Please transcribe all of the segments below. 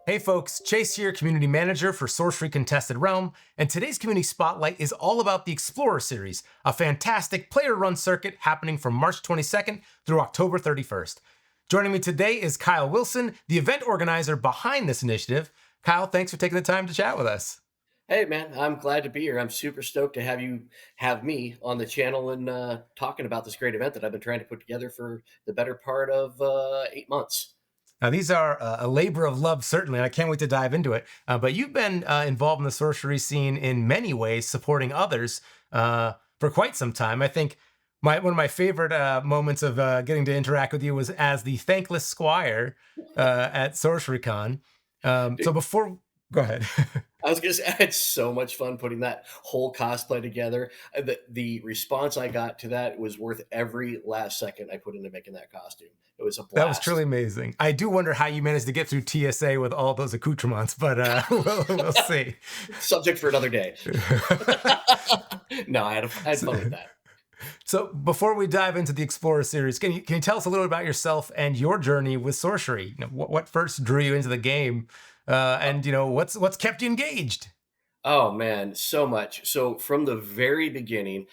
Hey folks, Chase here, Community Manager for Sorcery Contested Realm, and today's Community Spotlight is all about the Explorer Series, a fantastic player-run circuit happening from March 22nd through October 31st. Joining me today is Kiel Wilson, the event organizer behind this initiative. Kyle, thanks for taking the time to chat with us. Hey man, I'm glad to be here. I'm super stoked to have me on the channel and talking about this great event that I've been trying to put together for the better part of 8 months. Now, these are a labor of love, certainly, and I can't wait to dive into it. But you've been involved in the sorcery scene in many ways, supporting others for quite some time. I think one of my favorite moments of getting to interact with you was as the thankless squire at SorceryCon. So before, go ahead. I was gonna say I had so much fun putting that whole cosplay together. The response I got to that was worth every last second I put into making that costume. It was a That was truly blast. amazing. I do wonder how you managed to get through TSA with all those accoutrements, but we'll see. Subject for another day. No, I had fun with that. So before we dive into the Explorer series, can you tell us a little about yourself and your journey with sorcery? What first drew you into the game, and what's kept you engaged? Oh man, so much. So from the very beginning,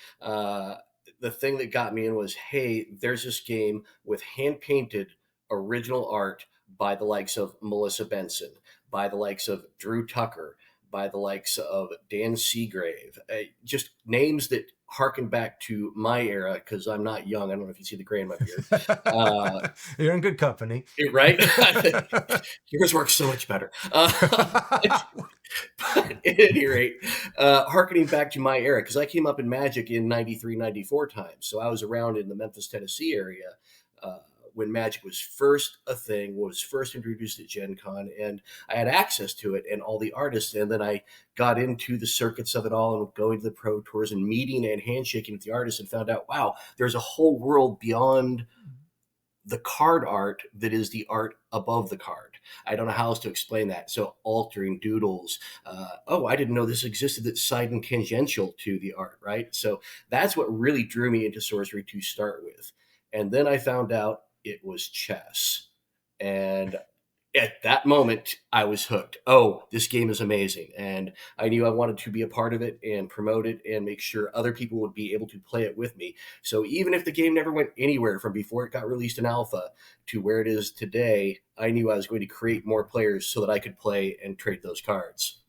the thing that got me in was, hey, there's this game with hand painted original art by the likes of Melissa Benson, by the likes of Drew Tucker, by the likes of Dan Seagrave, just names that harken back to my era because I'm not young. I don't know if you see the gray in my beard. Uh, You're in good company. right? Yours works so much better. At any rate, harkening back to my era, because I came up in Magic in 93, 94 times. So I was around in the Memphis, Tennessee area uh, when Magic was first a thing, was first introduced at Gen Con, and I had access to it and all the artists. And then I got into the circuits of it all and going to the pro tours and meeting and handshaking with the artists and found out, wow, there's a whole world beyond the card art that is the art above the card. I don't know how else to explain that. So altering doodles. Oh, I didn't know this existed that's side and tangential to the art, right? So that's what really drew me into sorcery to start with. And then I found out it was chess. And at that moment, I was hooked. Oh, this game is amazing. And I knew I wanted to be a part of it and promote it and make sure other people would be able to play it with me. So even if the game never went anywhere from before it got released in alpha to where it is today, I knew I was going to create more players so that I could play and trade those cards.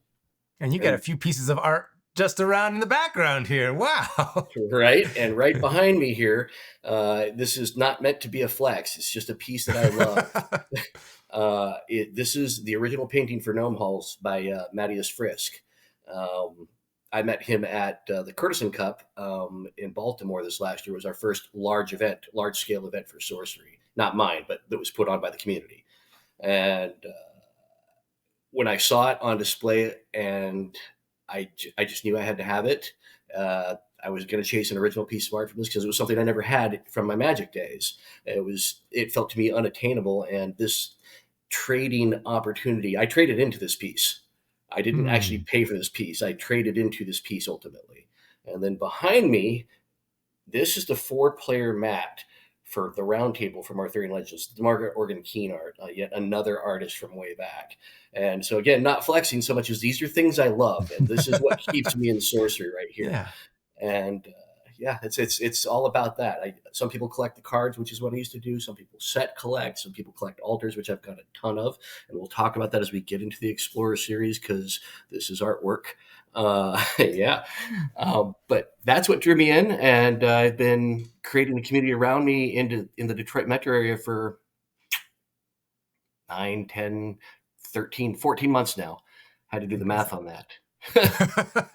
And you got a And few pieces of art just around in the background here. Wow. right, and right behind me here, this is not meant to be a flex. It's just a piece that I love. This is the original painting for Gnome Halls by Matthias Frisk. Um, I met him at the Curtison Cup in Baltimore this last year. It was our first large scale event for sorcery. Not mine, but that was put on by the community. And when I saw it on display, and I just knew I had to have it. I was going to chase an original piece of art from this because it was something I never had from my Magic days. It felt to me unattainable, and this trading opportunity, I traded into this piece. I didn't actually Hmm. pay for this piece. I traded into this piece ultimately. And then behind me, this is the 4-player mat for the round table from Arthurian Legends, the Margaret Organ Keen art, yet another artist from way back. And so again, not flexing so much as these are things I love, and this is what keeps me in sorcery right here. Yeah. And yeah, it's all about that. Some people collect the cards, which is what I used to do. Some people set collect. Some people collect altars, which I've got a ton of, and we'll talk about that as we get into the Explorer series because this is artwork. Yeah, but that's what drew me in, and I've been creating the community around me in the Detroit metro area for 9, 10, 13, 14 months now. Had to do the math Amazing. on that.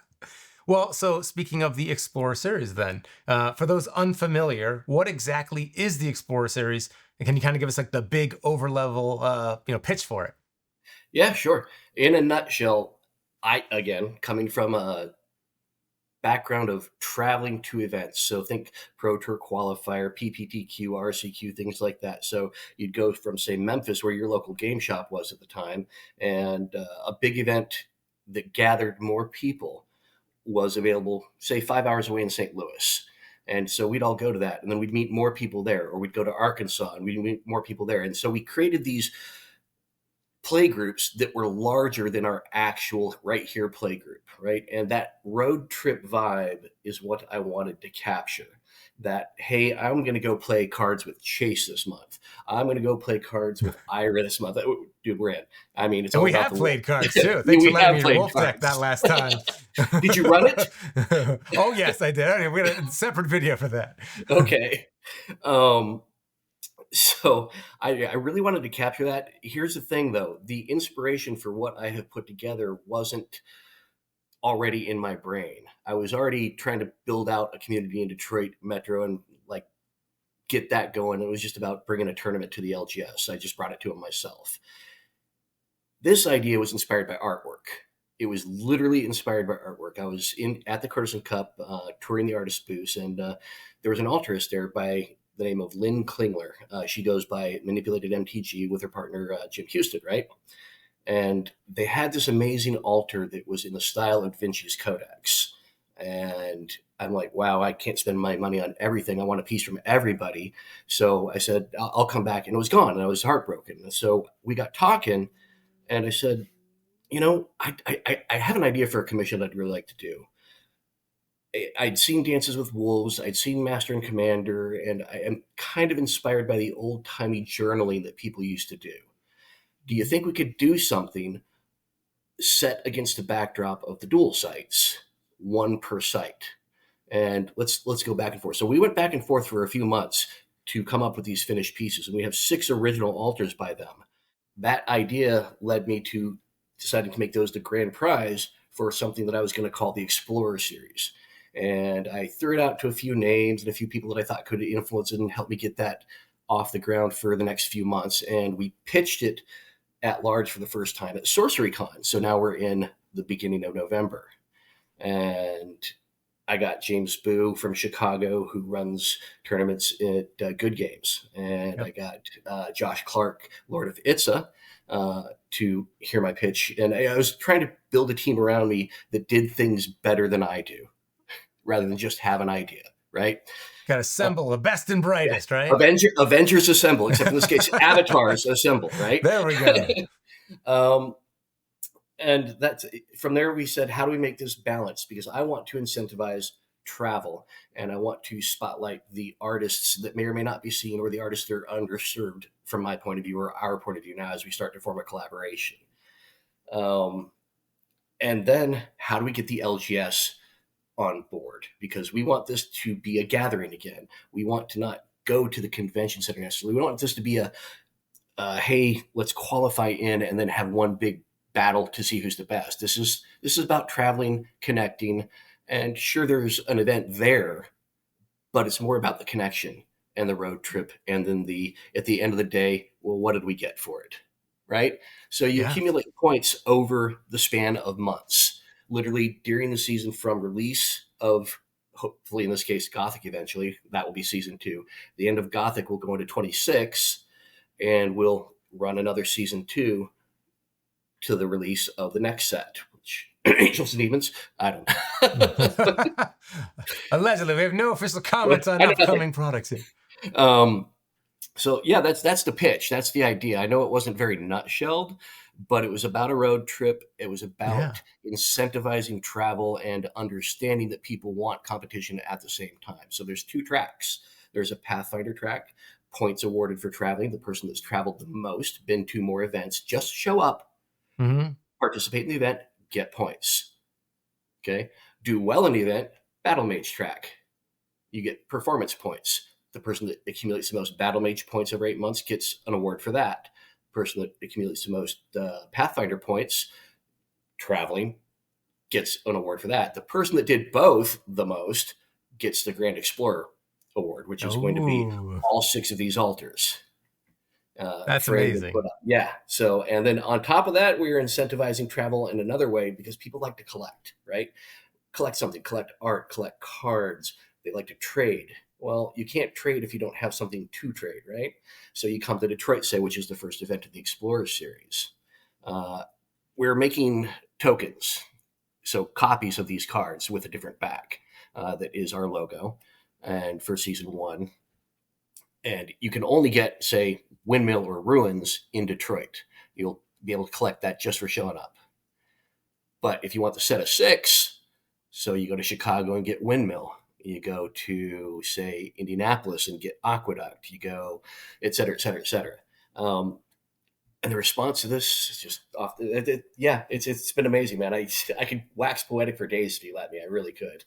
Well, so speaking of the Explorer series, then, for those unfamiliar, what exactly is the Explorer series? And can you kind of give us like the big overlevel, pitch for it? Yeah, sure. In a nutshell, I again coming from a background of traveling to events. So think Pro Tour qualifier, PPTQ, RCQ, things like that. So you'd go from say Memphis, where your local game shop was at the time, and a big event that gathered more people was available, say 5 hours away in St. Louis. And so we'd all go to that, and then we'd meet more people there, or we'd go to Arkansas and we'd meet more people there. And so we created these play groups that were larger than our actual right here play group, right? And that road trip vibe is what I wanted to capture. That, hey, I'm going to go play cards with Chase this month. I'm going to go play cards with Ira this month. Dude, we're in. I mean, it's And all we about have the wolf. played cards too. Thanks for We letting have me played wolf deck that cards. last time. Did you run it? Oh yes, I did. We got a separate video for that. Okay. Um, so I really wanted to capture that. Here's the thing, though. The inspiration for what I have put together wasn't already in my brain. I was already trying to build out a community in Detroit Metro and like get that going. It was just about bringing a tournament to the LGS. I just brought it to them myself. This idea was inspired by artwork. It was literally inspired by artwork. I was at the Courtesan Cup touring the artist booth, and there was an altarist there by the name of Lynn Klingler. She goes by Manipulated MTG with her partner Jim Houston, right? And they had this amazing altar that was in the style of Vinci's Codex. And I'm like, wow, I can't spend my money on everything. I want a piece from everybody. So I said, I'll come back. And it was gone. And I was heartbroken. And so we got talking, and I said, I have an idea for a commission I'd really like to do. I'd seen Dances with Wolves. I'd seen Master and Commander. And I am kind of inspired by the old-timey journaling that people used to do. Do you think we could do something set against the backdrop of the dual sites, one per site? And let's go back and forth. So we went back and forth for a few months to come up with these finished pieces, and we have 6 original altars by them. That idea led me to deciding to make those the grand prize for something that I was going to call the Explorer series. And I threw it out to a few names and a few people that I thought could influence it and help me get that off the ground for the next few months. And we pitched it at large for the first time at SorceryCon. So now we're in the beginning of November. And I got James Boo from Chicago, who runs tournaments at Good Games. And yep. I got Josh Clark, Lord of Itza, to hear my pitch. And I was trying to build a team around me that did things better than I do, rather than just have an idea, right? Got to assemble the best and brightest, right? Avengers assemble, except in this case, avatars assemble, right? There we go. And that's from there. We said, how do we make this balance? Because I want to incentivize travel, and I want to spotlight the artists that may or may not be seen, or the artists that are underserved from my point of view, or our point of view now as we start to form a collaboration. And then how do we get the LGS on board? Because we want this to be a gathering again. We want to not go to the convention center necessarily. We don't want this to be a hey, let's qualify in and then have one big battle to see who's the best. This is about traveling, connecting, and sure, there's an event there, but it's more about the connection and the road trip. And then at the end of the day, well, what did we get for it? Right? So you accumulate points over the span of months, literally during the season from release of, hopefully in this case, Gothic eventually. That will be season 2. The end of Gothic will go into 26, and we'll run another season 2 to the release of the next set, which Angels and Demons, I don't know. Allegedly, we have no official comments on upcoming products here. So yeah, that's the pitch. That's the idea. I know it wasn't very nutshelled, but it was about a road trip. It was about incentivizing travel and understanding that people want competition at the same time. So there's 2 tracks. There's a Pathfinder track, points awarded for traveling. The person that's traveled the most, been to more events, just show up, participate in the event, get points. Okay. Do well in the event, Battle Mage track. You get performance points. The person that accumulates the most Battle Mage points over 8 months gets an award for that. The person that accumulates the most Pathfinder points traveling gets an award for that. The person that did both the most gets the Grand Explorer award, which is going to be all 6 of these altars. That's amazing. Yeah. So, and then on top of that, we are incentivizing travel in another way because people like to collect, right? Collect something, collect art, collect cards. They like to trade. Well, you can't trade if you don't have something to trade, right? So you come to Detroit, say, which is the first event of the Explorer series. We're making tokens, so copies of these cards with a different back that is our logo, and for season 1. And you can only get, say, Windmill or Ruins in Detroit. You'll be able to collect that just for showing up. But if you want the set of 6, so you go to Chicago and get Windmill. You go to, say, Indianapolis and get Aqueduct. You go, et cetera, et cetera, et cetera. And the response to this is just off. It's been amazing, man. I could wax poetic for days if you let me. I really could.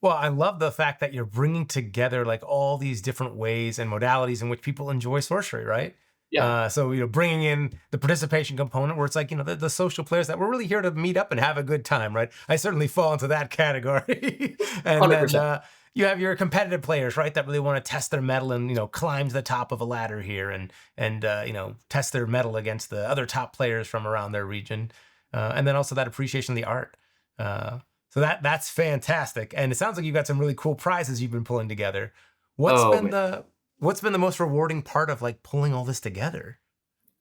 Well, I love the fact that you're bringing together like all these different ways and modalities in which people enjoy sorcery, right? Yeah, So, bringing in the participation component where it's like, the social players that we're really here to meet up and have a good time, right? I certainly fall into that category. And 100%. then you have your competitive players, right? That really want to test their mettle and, climb to the top of a ladder here and test their mettle against the other top players from around their region. And then also that appreciation of the art. So that's fantastic. And it sounds like you've got some really cool prizes you've been pulling together. What's Oh, been man. the most rewarding part of like pulling all this together?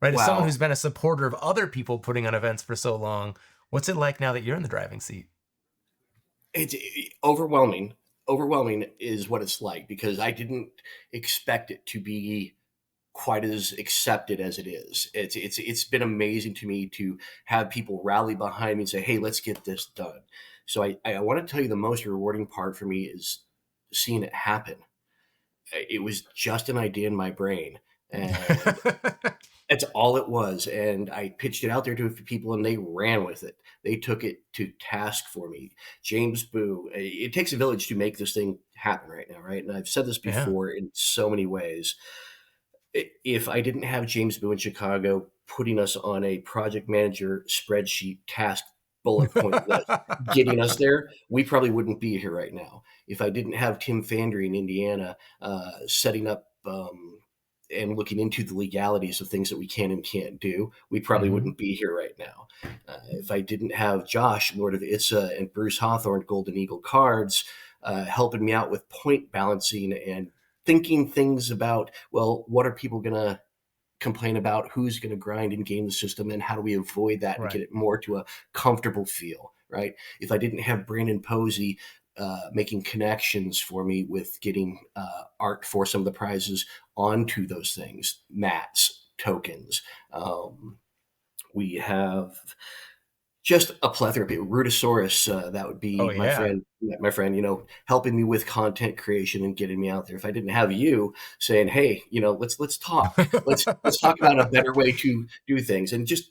Right? As someone Wow. who's been a supporter of other people putting on events for so long, what's it like now that you're in the driving seat? It's overwhelming. Overwhelming is what it's like, because I didn't expect it to be quite as accepted as it is. It's been amazing to me to have people rally behind me and say, "Hey, let's get this done." So I want to tell you, the most rewarding part for me is seeing it happen. It was just an idea in my brain, and that's all it was. And I pitched it out there to a few people, and they ran with it. They took it to task for me. James Boo, it takes a village to make this thing happen right now, right? And I've said this Yeah. before in so many ways. If I didn't have James Boo in Chicago putting us on a project manager spreadsheet task bullet point list, getting us there, we probably wouldn't be here right now. If I didn't have Tim Fandry in Indiana setting up and looking into the legalities of things that we can and can't do, we probably Hmm. wouldn't be here right now. If I didn't have Josh, Lord of Itza, and Bruce Hawthorne, Golden Eagle Cards, helping me out with point balancing and thinking things about, well, what are people going to complain about? Who's going to grind and game the system? And how do we avoid that and get Right. it more to a comfortable feel, right? If I didn't have Brandon Posey making connections for me with getting art for some of the prizes onto those things, mats, tokens. We have just a plethora of people. Rudisaurus, that would Oh be yeah. my friend, helping me with content creation and getting me out there. If I didn't have you saying, "Hey, let's talk. Let's talk about a better way to do things," and just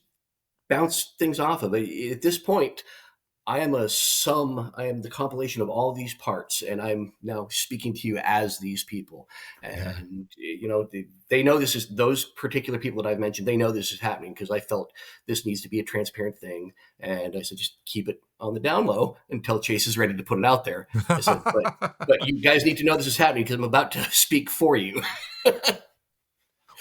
bounce things off of it. At this point, I am I am the compilation of all these parts, and I'm now speaking to you as these people. Yeah. And, they know this is, those particular people that I've mentioned, they know this is happening, because I felt this needs to be a transparent thing. And I said, just keep it on the down low until Chase is ready to put it out there. I said, but you guys need to know this is happening, because I'm about to speak for you.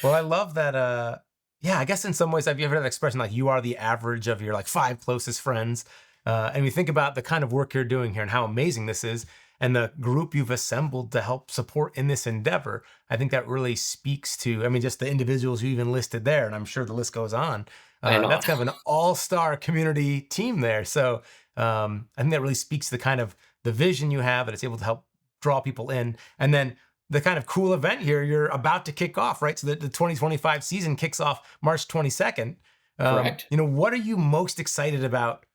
Well, I love that. Yeah, I guess in some ways, have you ever heard that expression like you are the average of your like 5 closest friends? And you think about the kind of work you're doing here and how amazing this is, and the group you've assembled to help support in this endeavor. I think that really speaks to, I mean, just the individuals you even listed there, and I'm sure the list goes on. And on. That's kind of an all-star community team there. So I think that really speaks to the kind of the vision you have, and it's able to help draw people in. And then the kind of cool event here you're about to kick off, right? So the 2025 season kicks off March 22nd. Correct. What are you most excited about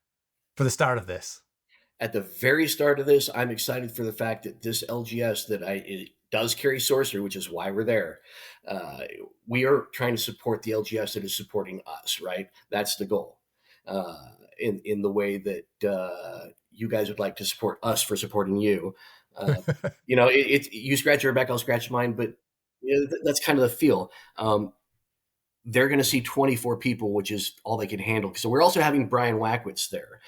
for the start of this? At the very start of this, I'm excited for the fact that this LGS it does carry sorcery, which is why we're there. Uh, we are trying to support the LGS that is supporting us, right? That's the goal. In the way that you guys would like to support us for supporting you. Uh, you scratch your back, I'll scratch mine, but that's kind of the feel. They're going to see 24 people, which is all they can handle. So we're also having Brian Wackwitz there,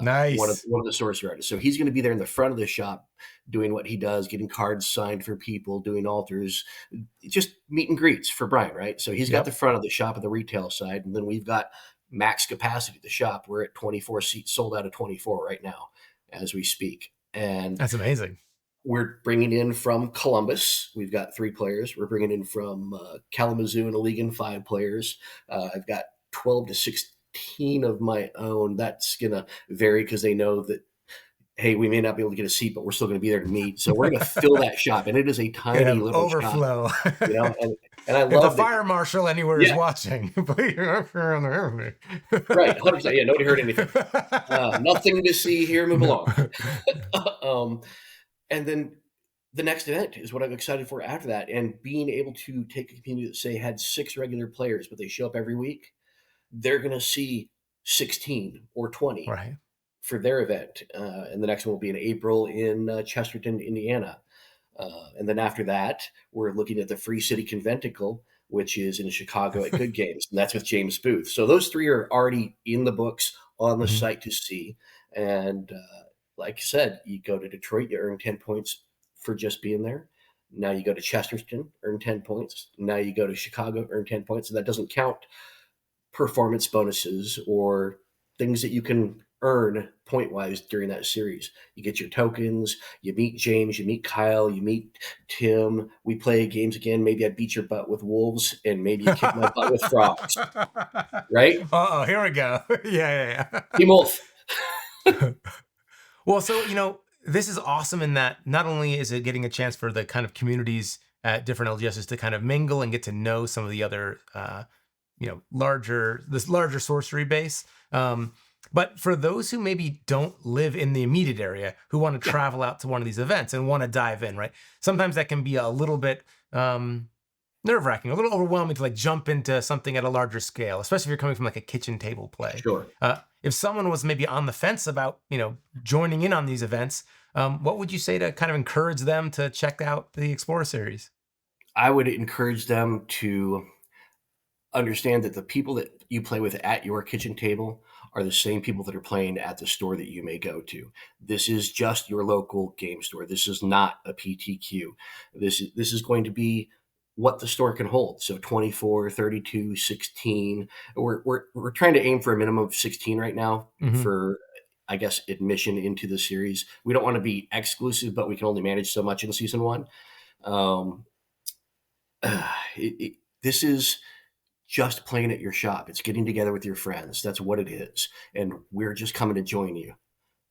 Nice. one of the sorcery artists. So he's going to be there in the front of the shop doing what he does, getting cards signed for people, doing altars, just meet and greets for Brian, right? So he's got the Yep. front of the shop on the retail side, and then we've got max capacity at the shop. We're at 24 seats, sold out of 24 right now as we speak. And That's amazing. we're bringing in from Columbus. We've got 3 players. We're bringing in from Kalamazoo and Allegan 5 players. I've got 12 to 16 of my own. That's going to vary because they know that hey, we may not be able to get a seat, but we're still going to be there to meet. So we're going to fill that shop, and it is a Gonna tiny have little shop, overflow. and I If the love that. fire marshal anywhere is Yeah, watching, please don't turn on right, 100%. Yeah, nobody heard anything. the Nothing to see here. Move no. along. um, and then the next event is what I'm excited for after that, and being able to take a community that say had 6 regular players, but they show up every week. They're going to see 16 or 20 Right. for their event, and the next one will be in April in Chesterton, Indiana. And then after that, we're looking at the Free City Conventicle, which is in Chicago at Good Games, and that's with James Booth. So those 3 are already in the books on the Mhm. site to see. And like I said, you go to Detroit, you earn 10 points for just being there. Now you go to Chesterton, earn 10 points. Now you go to Chicago, earn 10 points. And that doesn't count performance bonuses or things that you can earn point wise during that series. You get your tokens, you meet James, you meet Kyle, you meet Tim. We play games again. Maybe I beat your butt with wolves, and maybe you kick my butt with frogs, right? Uh-oh, here we go. Yeah, Team Wolf. yeah. Well, so, this is awesome in that not only is it getting a chance for the kind of communities at different LGSs to kind of mingle and get to know some of the other, larger sorcery base. But for those who maybe don't live in the immediate area, who want to Yeah, travel out to one of these events and want to dive in, right? Sometimes that can be a little bit nerve-wracking, a little overwhelming to like jump into something at a larger scale, especially if you're coming from like a kitchen table play. sure. If someone was maybe on the fence about joining in on these events, what would you say to kind of encourage them to check out the Explorer series? I would encourage them to understand that the people that you play with at your kitchen table are the same people that are playing at the store that you may go to. This is just your local game store. This is not a PTQ. This is going to be what the store can hold. So 24, 32, 16. We're trying to aim for a minimum of 16 right now Hmm. for, I guess, admission into the series. We don't want to be exclusive, but we can only manage so much in season 1. Um, this is just playing at your shop. It's getting together with your friends. That's what it is. And we're just coming to join you.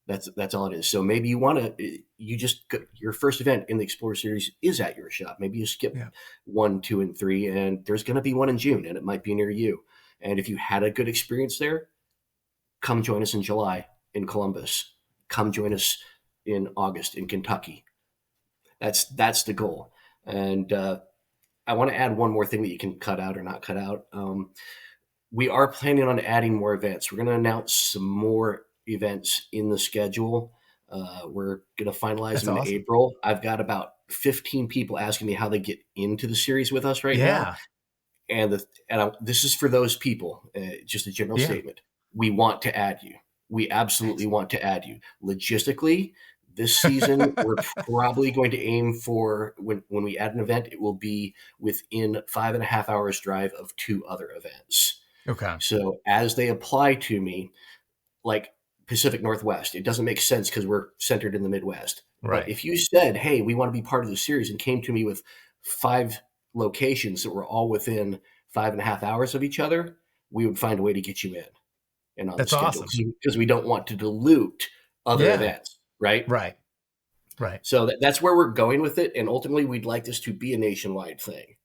That's all it is. So maybe your first event in the Explorer series is at your shop. Maybe you skip Yeah. 1, 2, and 3, and there's going to be one in June, and it might be near you. And if you had a good experience there, come join us in July in Columbus. Come join us in August in Kentucky. That's the goal. And I want to add one more thing that you can cut out or not cut out. We are planning on adding more events. We're going to announce some more events in the schedule. We're going to finalize That's them in awesome. April. I've got about 15 people asking me how they get into the series with us right now. Yeah. This is for those people, just a general Yeah. statement. We want to add you. We absolutely Nice. want to add you. Logistically, this season, we're probably going to aim for when we add an event, it will be within 5.5 hours drive of 2 other events. Okay. So as they apply to me, like Pacific Northwest, it doesn't make sense because we're centered in the Midwest. But Right. if you said, hey, we want to be part of the series and came to me with 5 locations that were all within 5.5 hours of each other, we would find a way to get you in and on the That's schedule awesome. because we don't want to dilute other Yeah. events, right? Right. Right. So that's where we're going with it. And ultimately, we'd like this to be a nationwide thing.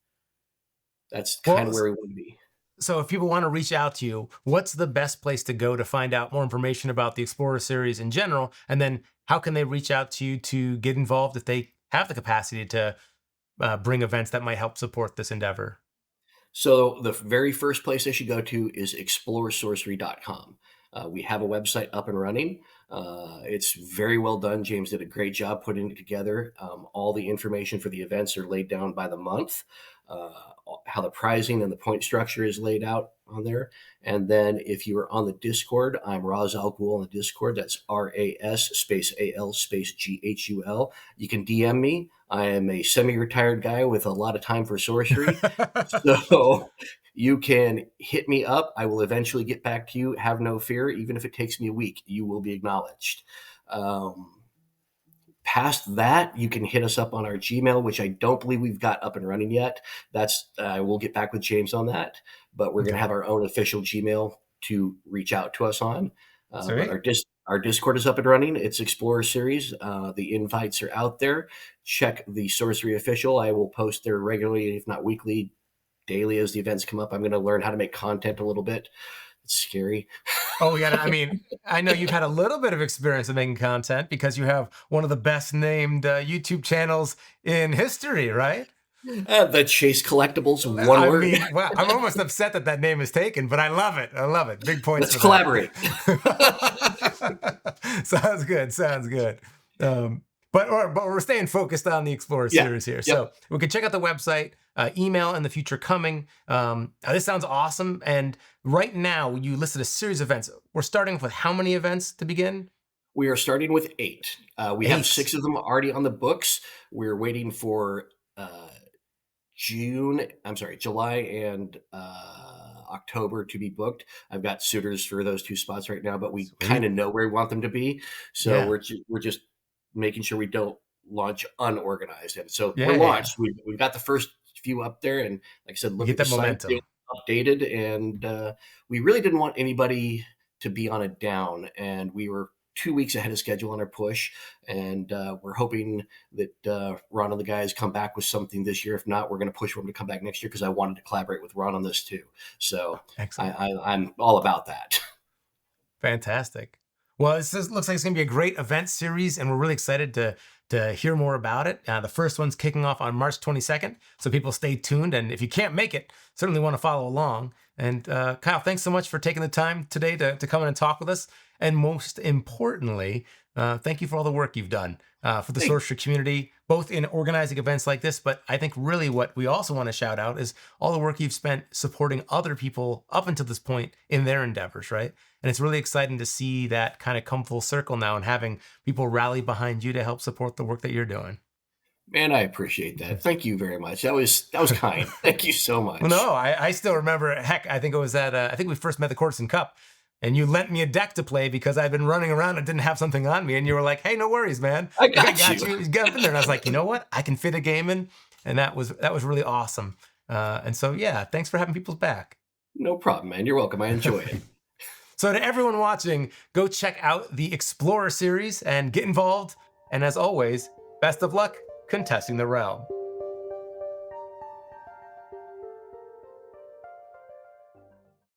That's kind Well, of where we want to be. so if people want to reach out to you, what's the best place to go to find out more information about the Explorer series in general? And then how can they reach out to you to get involved if they have the capacity to bring events that might help support this endeavor? So the very first place they should go to is exploresorcery.com. We have a website up and running. It's very well done. James did a great job putting it together. All the information for the events are laid down by the month. Uh, how the pricing and the point structure is laid out on there. And then if you are on the Discord, I'm Raz Al Ghul on the Discord. That's RAS space AL space GHUL. You can DM me. I am a semi-retired guy with a lot of time for sorcery. So you can hit me up. I will eventually get back to you. Have no fear. Even if it takes me a week, you will be acknowledged. Um, Past that, you can hit us up on our Gmail, which I don't believe we've got up and running yet. We'll get back with James on that, but we're going to Okay. have our own official Gmail to reach out to us on. But Sweet. Our Discord is up and running. It's Explorer Series. The invites are out there. Check the Sorcery official. I will post there regularly, if not weekly, daily as the events come up. I'm going to learn how to make content a little bit. It's scary. Oh, yeah. I mean, I know you've had a little bit of experience in making content because you have one of the best named YouTube channels in history, right? The Chase Collectibles, one I word. mean, well, I'm almost upset that that name is taken, but I love it. I love it. Big points Let's for collaborate. that. Sounds good. Sounds good. But we're staying focused on the Explorer Yeah. series here. Yep. So we can check out the website, email in the future coming. This sounds awesome. And right now, you listed a series of events. We're starting with how many events to begin? We are starting with 8. We have 8. 6 of them already on the books. We're waiting for July and October to be booked. I've got suitors for those 2 spots right now, but we kind of know where we want them to be. So Yeah. we're just making sure we don't launch unorganized. And so Yeah, we're yeah. launched. We've got the first few up there, and like I said, look Get at the that site, momentum. updated, and we really didn't want anybody to be on a down, and we were 2 weeks ahead of schedule on our push, and we're hoping that Ron and the guys come back with something this year. If not, we're going to push for them to come back next year because I wanted to collaborate with Ron on this too. So Excellent. I'm all about that. Fantastic. Well, looks like it's going to be a great event series, and we're really excited to hear more about it. The first one's kicking off on March 22nd, so people stay tuned. And if you can't make it, certainly want to follow along. And Kyle, thanks so much for taking the time today to come in and talk with us. And most importantly, thank you for all the work you've done for the sorcery community, both in organizing events like this, but I think really what we also want to shout out is all the work you've spent supporting other people up until this point in their endeavors, right? And it's really exciting to see that kind of come full circle now and having people rally behind you to help support the work that you're doing. Man, I appreciate that. Thank you very much. That was kind. Thank you so much. Well, no, I still remember, heck, I think it was at, I think we first met the Courtesan Cup, and you lent me a deck to play because I'd been running around and didn't have something on me. And you were like, hey, no worries, man. I got you. You got up in there. And I was like, you know what? I can fit a game in. And that was really awesome. And so, yeah, thanks for having people's back. No problem, man. You're welcome. I enjoy it. So to everyone watching, go check out the Explorer series and get involved. And as always, best of luck contesting the realm.